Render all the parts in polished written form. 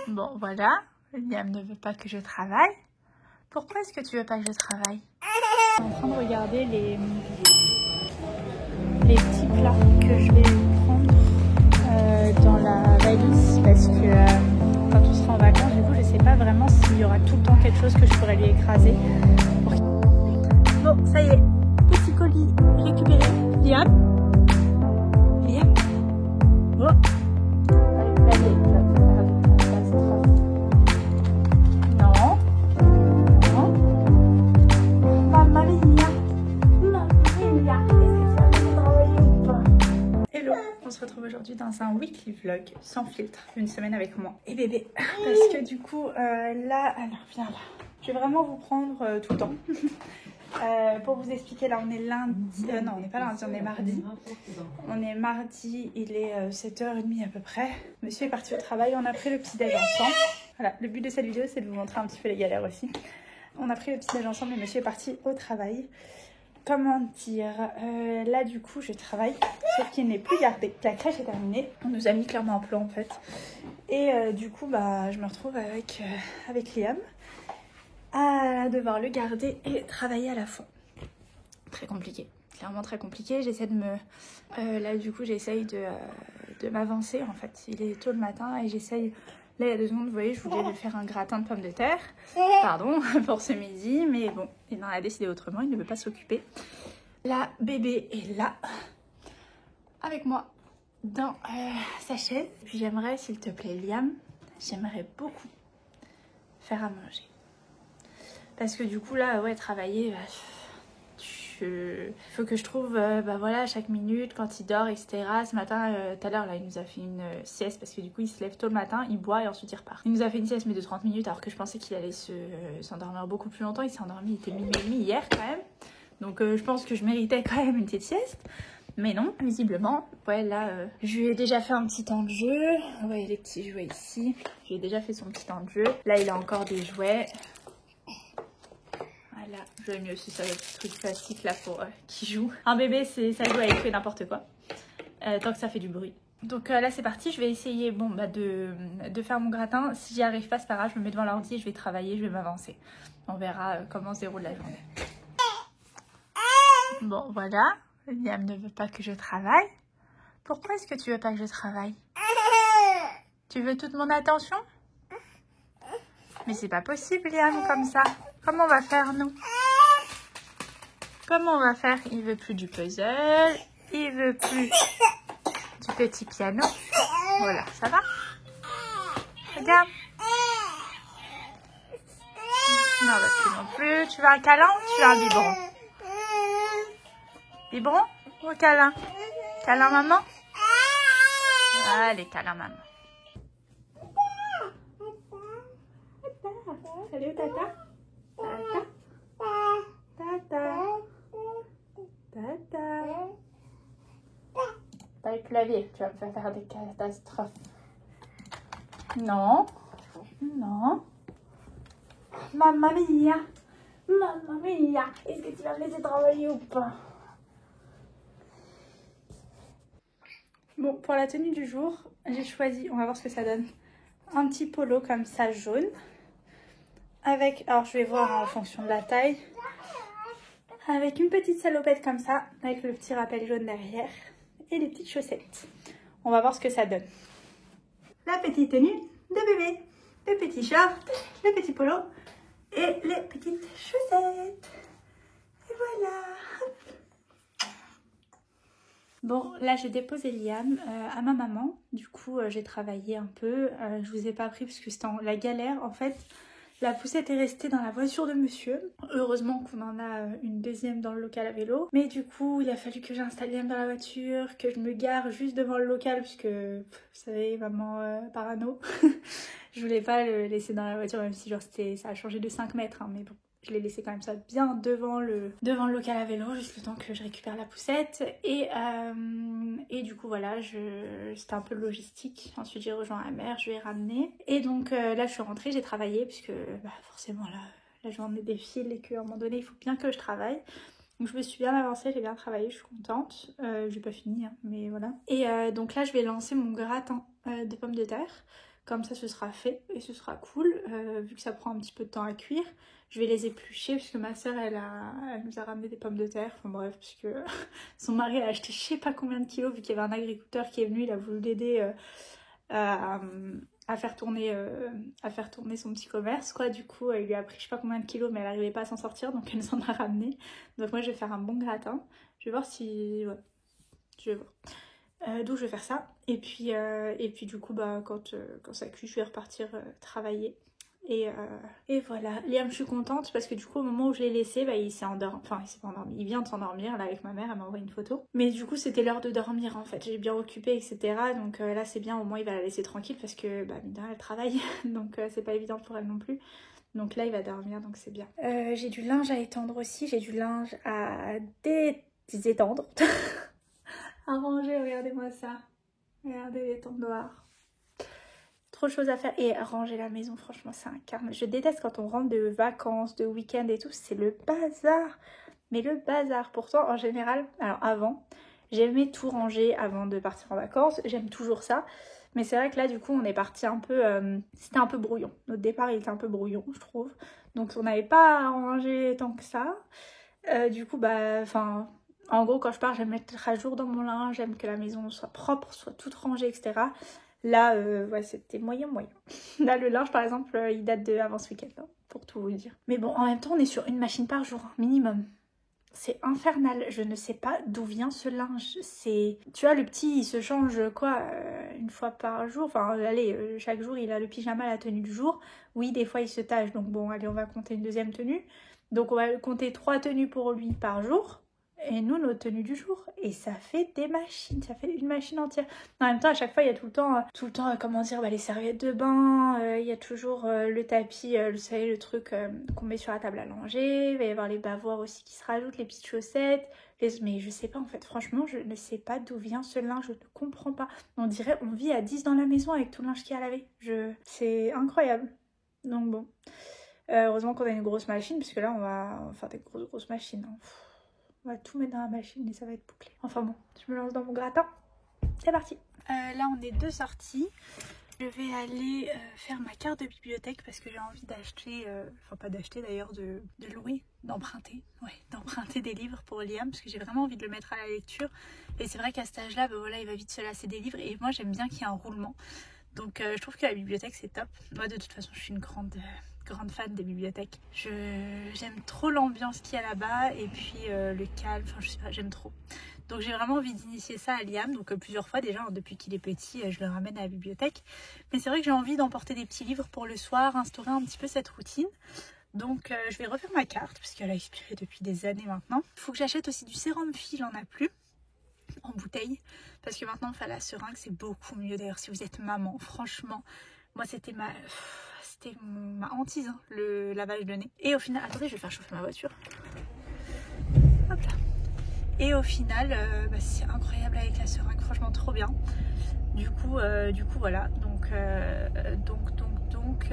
Bon, voilà. Liam ne veut pas que je travaille. Pourquoi est-ce que tu veux pas que je travaille? Je suis en train de regarder les petits plats que je vais prendre dans la valise parce que quand on sera en vacances, du coup, je sais pas vraiment s'il y aura tout le temps quelque chose que je pourrais lui écraser. Bon, ça y est, petit colis récupéré. Liam. Oh. Non. Non. Mamma mia. Mamma mia. Est-ce que tu vas me travailler ou pas? Hello, on se retrouve aujourd'hui dans un weekly vlog sans filtre, une semaine avec moi et bébé. Parce que du coup, là, alors viens là. Je vais vraiment vous prendre tout le temps. Pour vous expliquer, là on est lundi, non on n'est pas lundi, on est mardi. On est mardi, il est 7h30 à peu près. Monsieur est parti au travail, on a pris le petit déj ensemble. Voilà, le but de cette vidéo c'est de vous montrer un petit peu les galères aussi. On a pris le petit déj ensemble et monsieur est parti au travail. Comment dire, là du coup je travaille, sauf qu'il n'est plus gardé. La crèche est terminée, on nous a mis clairement en plan en fait. Et du coup bah, je me retrouve avec Liam à devoir le garder et travailler à la fois. Très compliqué, clairement très compliqué. J'essaie de me... là du coup j'essaye de m'avancer en fait. Il est tôt le matin et j'essaye... Là il y a 2 secondes, vous voyez, je voulais lui faire un gratin de pommes de terre. Pardon, pour ce midi. Mais bon, il en a décidé autrement, il ne veut pas s'occuper. Là, bébé est là, avec moi, dans sa chaise. Puis j'aimerais, s'il te plaît Liam, j'aimerais beaucoup faire à manger. Parce que du coup là, ouais, travailler, faut que je trouve, bah voilà, à chaque minute, quand il dort, etc. Ce matin, tout à l'heure, là, il nous a fait une sieste parce que du coup, il se lève tôt le matin, il boit et ensuite il repart. Il nous a fait une sieste, mais de 30 minutes, alors que je pensais qu'il allait s'endormir beaucoup plus longtemps. Il s'est endormi, il était minuit et demi hier quand même. Donc je pense que je méritais quand même une petite sieste. Mais non, visiblement, ouais, là, je lui ai déjà fait un petit temps de jeu. Ouais, les petits jouets ici. Je lui ai déjà fait son petit temps de jeu. Là, il a encore des jouets. Voilà, j'aurais mieux aussi ça, le petit truc plastique là pour qui joue. Un bébé, ça joue avec tout et n'importe quoi, tant que ça fait du bruit. Donc là c'est parti, je vais essayer bon, bah, de faire mon gratin. Si j'y arrive pas, c'est pas grave, je me mets devant l'ordi, je vais travailler, je vais m'avancer. On verra comment se déroule la journée. Bon voilà, Liam ne veut pas que je travaille. Pourquoi est-ce que tu veux pas que je travaille? Tu veux toute mon attention? Mais c'est pas possible Liam comme ça. Comment on va faire nous? Comment on va faire? Il veut plus du puzzle, il veut plus du petit piano. Voilà, ça va? Regarde. Non, bah, tu non plus. Tu veux un câlin ou tu veux un biberon? Biberon ou câlin? Câlin maman? Allez, câlin maman. Salut tata. Tata. Tata. Tata. T'as le clavier, tu vas me faire des catastrophes. Non. Non. Mamma mia. Mamma mia. Est-ce que tu vas me laisser travailler ou pas? Bon, pour la tenue du jour, j'ai choisi, on va voir ce que ça donne, un petit polo comme ça jaune. Avec, alors je vais voir en fonction de la taille. Avec une petite salopette comme ça, avec le petit rappel jaune derrière. Et les petites chaussettes. On va voir ce que ça donne. La petite tenue de bébé. Le petit short, le petit polo et les petites chaussettes. Et voilà. Bon, là j'ai déposé Liam à ma maman. Du coup, j'ai travaillé un peu. Je vous ai pas pris parce que c'était la galère. En fait, la poussette est restée dans la voiture de monsieur. Heureusement qu'on en a une deuxième dans le local à vélo. Mais du coup, il a fallu que j'installe Liam dans la voiture, que je me gare juste devant le local puisque, vous savez, maman parano. Je voulais pas le laisser dans la voiture même si genre ça a changé de 5 mètres. Hein, mais bon, je l'ai laissé quand même ça bien devant le local à vélo, juste le temps que je récupère la poussette. Et du coup voilà, c'était un peu logistique. Ensuite j'ai rejoint la mère, je lui ai ramené. Et donc là je suis rentrée, j'ai travaillé puisque bah, forcément là, la journée défile et qu'à un moment donné il faut bien que je travaille. Donc je me suis bien avancée, j'ai bien travaillé, je suis contente. J'ai pas fini hein, mais voilà. Et donc là je vais lancer mon gratin de pommes de terre Comme ça ce sera fait et ce sera cool. Vu que ça prend un petit peu de temps à cuire, je vais les éplucher puisque ma soeur elle nous a ramené des pommes de terre. Enfin bref, puisque son mari a acheté je sais pas combien de kilos vu qu'il y avait un agriculteur qui est venu, il a voulu l'aider à faire tourner son petit commerce quoi. Du coup il lui a pris je sais pas combien de kilos mais elle n'arrivait pas à s'en sortir donc elle s'en a ramené. Donc moi je vais faire un bon gratin. Je vais voir si... ouais, je vais voir. Donc je vais faire ça. Et puis du coup bah quand ça cuit je vais repartir travailler. Et voilà. Liam je suis contente parce que du coup au moment où je l'ai laissé bah, il s'est endormi. Enfin il s'est pas endormi. Il vient de s'endormir là avec ma mère. Elle m'a envoyé une photo. Mais du coup c'était l'heure de dormir en fait. J'ai bien occupé etc. Donc là c'est bien. Au moins il va la laisser tranquille parce que bah mine de rien elle travaille. Donc c'est pas évident pour elle non plus. Donc là il va dormir donc c'est bien. J'ai du linge à étendre aussi. J'ai du linge à détendre. À ranger, regardez-moi ça. Regardez les tendoirs. Trop de choses à faire. Et ranger la maison, franchement, c'est un carme. Je déteste quand on rentre de vacances, de week-end et tout. C'est le bazar. Mais le bazar. Pourtant, en général, alors avant, j'aimais tout ranger avant de partir en vacances. J'aime toujours ça. Mais c'est vrai que là, du coup, on est parti un peu... c'était un peu brouillon. Notre départ, il était un peu brouillon, je trouve. Donc, on n'avait pas rangé tant que ça. Du coup, bah... enfin... En gros, quand je pars, j'aime mettre à jour dans mon linge, j'aime que la maison soit propre, soit toute rangée, etc. Là, ouais, c'était moyen. Là, le linge, par exemple, il date de avant ce week-end, hein, pour tout vous dire. Mais bon, en même temps, on est sur une machine par jour, minimum. C'est infernal. Je ne sais pas d'où vient ce linge. C'est, tu vois, le petit, il se change, quoi, une fois par jour. Enfin, allez, chaque jour, il a le pyjama, la tenue du jour. Oui, des fois, il se tâche. Donc bon, allez, on va compter une deuxième tenue. Donc, on va compter 3 tenues pour lui par jour. Et nous, nos tenues du jour. Et ça fait des machines, ça fait une machine entière. En même temps, à chaque fois, il y a tout le temps, comment dire, bah, les serviettes de bain, il y a toujours le tapis, vous savez, le truc qu'on met sur la table à langer. Il va y avoir les bavoirs aussi qui se rajoutent, les petites chaussettes. Mais je sais pas, en fait, franchement, je ne sais pas d'où vient ce linge, je ne comprends pas. On dirait, on vit à 10 dans la maison avec tout le linge qu'il y a à laver. C'est incroyable. Donc bon. Heureusement qu'on a une grosse machine, parce que là, on va faire des grosses machines. Hein. On va tout mettre dans la machine et ça va être bouclé. Enfin bon, je me lance dans mon gratin. C'est parti. Là, on est de sortie. Je vais aller faire ma carte de bibliothèque parce que j'ai envie d'acheter, enfin pas d'acheter d'ailleurs, de louer, d'emprunter. Ouais, d'emprunter des livres pour Liam parce que j'ai vraiment envie de le mettre à la lecture. Et c'est vrai qu'à cet âge-là, bah, voilà, il va vite se lasser des livres. Et moi, j'aime bien qu'il y ait un roulement. Donc je trouve que la bibliothèque, c'est top. Moi, de toute façon, je suis une grande fan des bibliothèques. J'aime trop l'ambiance qu'il y a là-bas et puis le calme, enfin je sais pas, j'aime trop. Donc j'ai vraiment envie d'initier ça à Liam, donc plusieurs fois déjà, hein, depuis qu'il est petit, je le ramène à la bibliothèque. Mais c'est vrai que j'ai envie d'emporter des petits livres pour le soir, instaurer un petit peu cette routine. Donc je vais refaire ma carte, puisqu'elle a expiré depuis des années maintenant. Il faut que j'achète aussi du sérum fille, j'en ai plus, en bouteille. Parce que maintenant, enfin, la seringue, c'est beaucoup mieux. D'ailleurs, si vous êtes maman, franchement, moi c'était ma hantise, hein, le lavage de nez. Et au final, attendez, je vais faire chauffer ma voiture. Hop là. Et au final, bah, c'est incroyable avec la seringue, franchement trop bien. Du coup voilà, donc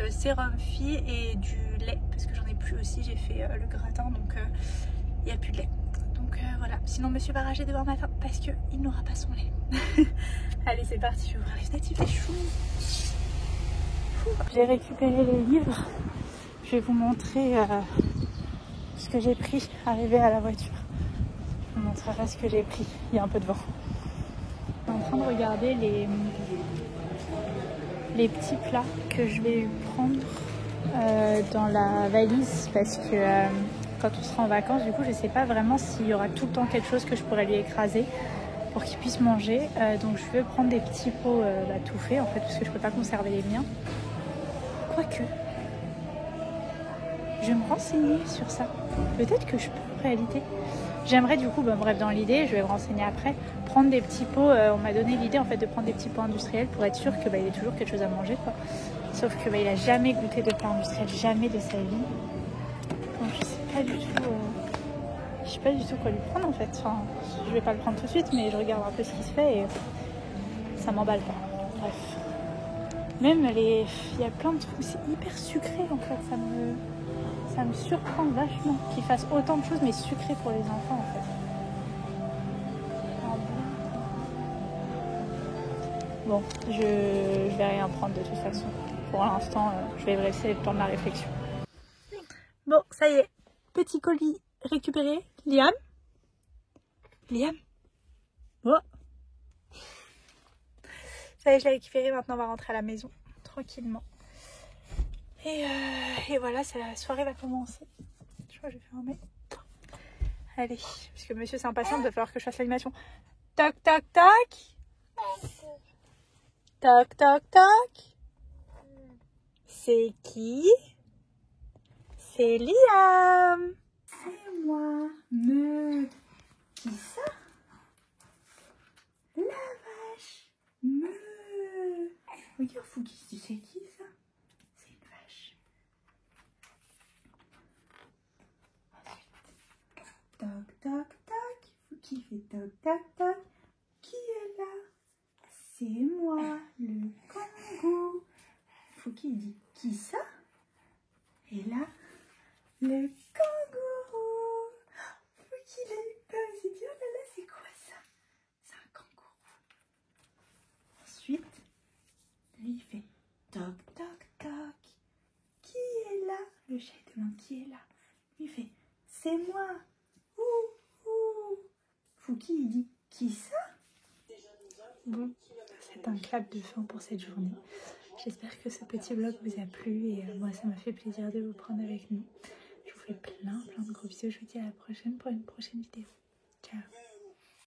sérum fille et du lait, parce que j'en ai plus aussi, j'ai fait le gratin, donc il n'y a plus de lait. Donc voilà, sinon monsieur va rager demain matin parce qu'il n'aura pas son lait. Allez, c'est parti, je vais ouvrir les fenêtres, il fait chaud. J'ai récupéré les livres, je vais vous montrer ce que j'ai pris arrivé à la voiture. Je vous montrerai ce que j'ai pris, il y a un peu de vent. Je suis en train de regarder les petits plats que je vais prendre dans la valise parce que quand on sera en vacances, du coup je sais pas vraiment s'il y aura tout le temps quelque chose que je pourrais lui écraser pour qu'il puisse manger. Donc je vais prendre des petits pots tout faits en fait parce que je peux pas conserver les miens. Quoique, je vais me renseigner sur ça. Peut-être que je peux en réalité. J'aimerais du coup, bref, dans l'idée, je vais me renseigner après, prendre des petits pots. On m'a donné l'idée en fait de prendre des petits pots industriels pour être sûr que il ait toujours quelque chose à manger, quoi. Sauf que il a jamais goûté de pain industriel, jamais de sa vie. Donc je sais pas du tout quoi lui prendre en fait. Enfin, je vais pas le prendre tout de suite, mais je regarde un peu ce qui se fait et ça m'emballe pas. Bref. Même il y a plein de trucs, c'est hyper sucré en fait, ça me surprend vachement qu'ils fassent autant de choses mais sucrées pour les enfants en fait. Bon, je vais rien prendre de toute façon. Pour l'instant, je vais laisser le temps de la réflexion. Bon, ça y est. Petit colis récupéré. Liam. Oh. Ça y est, je l'ai récupéré. Maintenant, on va rentrer à la maison. Tranquillement. Et voilà, la soirée va commencer. Je crois que je vais fermer. Allez, puisque monsieur c'est impatient, il va falloir que je fasse l'animation. Toc, toc, toc. Toc, toc, toc. C'est qui? C'est Liam. C'est moi. Qui ça? La vache. Regarde, Fouki, tu sais qui ça? C'est une vache. Ensuite, toc, toc, toc. Fouki fait toc, toc, toc. Qui est là? C'est moi, le kangourou. Fouki dit qui ça? Et là, le kangourou. Fouki il a eu peur, il s'est dit oh là là, c'est quoi ça? C'est un kangourou. Ensuite, lui il fait toc toc toc. Qui est là? Le chat demande qui est là? Lui il fait c'est moi. Ouh ouh. Fouki il dit qui ça? Bon, c'est un clap de fin pour cette journée. J'espère que ce petit vlog vous a plu et moi ça m'a fait plaisir de vous prendre avec nous. Je vous fais plein de gros bisous. Je vous dis à la prochaine pour une prochaine vidéo. Ciao.